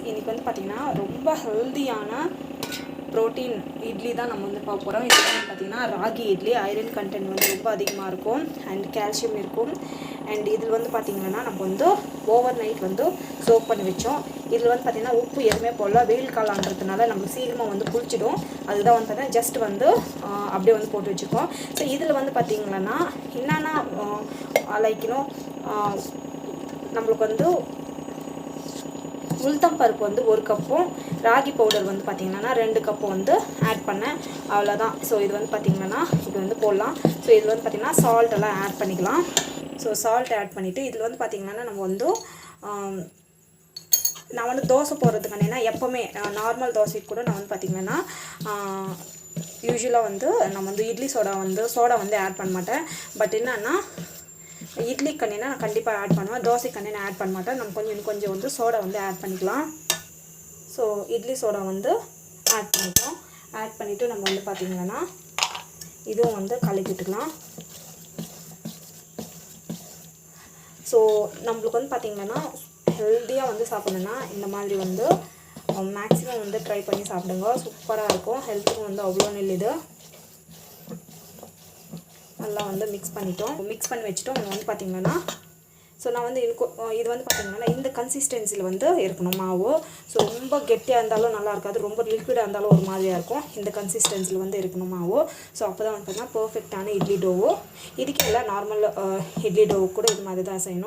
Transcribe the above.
இன்றைக்கி வந்து பார்த்திங்கன்னா ரொம்ப ஹெல்தியான ப்ரோட்டீன் இட்லி தான் நம்ம வந்து பார்க்க போகிறோம். இது வந்து பார்த்திங்கன்னா ராகி இட்லி. ஐரன் கண்டென்ட் வந்து ரொம்ப அதிகமாக இருக்கும் அண்ட் கால்சியம் இருக்கும். அண்ட் இதில் வந்து பார்த்திங்கன்னா நம்ம வந்து ஓவர் நைட் வந்து சோக் பண்ணி வச்சோம். இதில் வந்து பார்த்திங்கன்னா உப்பு எதுவுமே போடல. வெயில் காலன்றதுனால நம்ம சீக்கிரமாக வந்து புளிச்சிடும். அதுதான் வந்து பார்த்தீங்கன்னா ஜஸ்ட் வந்து அப்படியே வந்து போட்டு வச்சுருக்கோம். ஸோ இதில் வந்து பார்த்திங்கன்னா என்னென்னா லைக் நம்மளுக்கு வந்து உளுத்தம் பருப்பு வந்து 1 கப்பும் ராகி பவுடர் வந்து பார்த்திங்கன்னா 2 கப்பு வந்து ஆட் பண்ணேன். அவ்வளோதான். ஸோ இது வந்து பார்த்திங்கன்னா இது வந்து போடலாம். ஸோ இதில் வந்து பார்த்திங்கன்னா சால்ட் எல்லாம் ஆட் பண்ணிக்கலாம். ஸோ சால்ட் ஆட் பண்ணிவிட்டு இதில் வந்து பார்த்திங்கன்னா நம்ம வந்து நான் வந்து தோசை போடுறதுக்கான எப்போவுமே நார்மல் தோசைக்கு கூட நான் வந்து பார்த்திங்கன்னா யூஸ்வலாக வந்து நம்ம வந்து இட்லி சோடா வந்து ஆட் பண்ண மாட்டேன். பட் என்னன்னா இட்லி கண்ணினா நான் கண்டிப்பாக ஆட் பண்ணுவேன். தோசை கண்ணினா ஆட் பண்ண மாட்டேன். நம்ம கொஞ்சம் வந்து சோடா வந்து ஆட் பண்ணிக்கலாம். ஸோ இட்லி சோடா வந்து ஆட் பண்ணிட்டோம். ஆட் பண்ணிவிட்டு நம்ம வந்து பார்த்திங்கன்னா இதுவும் வந்து கலக்கிட்டுக்கலாம். ஸோ நம்மளுக்கு வந்து பார்த்திங்கன்னா ஹெல்த்தியாக வந்து சாப்பிடணுன்னா இந்த மாதிரி வந்து மேக்ஸிமம் வந்து ட்ரை பண்ணி சாப்பிடுங்க. சூப்பராக இருக்கும். ஹெல்த்துக்கும் வந்து அவ்வளோ நல்லது. நல்லா வந்து மிக்ஸ் பண்ணிட்டோம். மிக்ஸ் பண்ணி வச்சுட்டோம். வந்து பார்த்திங்கன்னா ஸோ நான் வந்து இது வந்து பார்த்திங்கன்னா இந்த கன்சிஸ்டன்சியில் வந்து இருக்கணும் மாவு. ஸோ ரொம்ப கெட்டியாக இருந்தாலும் நல்லா இருக்காது, ரொம்ப லிக்விடாக இருந்தாலும் ஒரு மாதிரியாக இருக்கும். இந்த கன்சிஸ்டன்சியில் வந்து இருக்கணும் மாவு. ஸோ அப்போ தான் வந்து பார்த்திங்கன்னா பர்ஃபெக்டான இட்லி டோவோ. இதுக்கு எல்லாம் நார்மல் இட்லி டோவு கூட இது மாதிரி தான் செய்யணும்.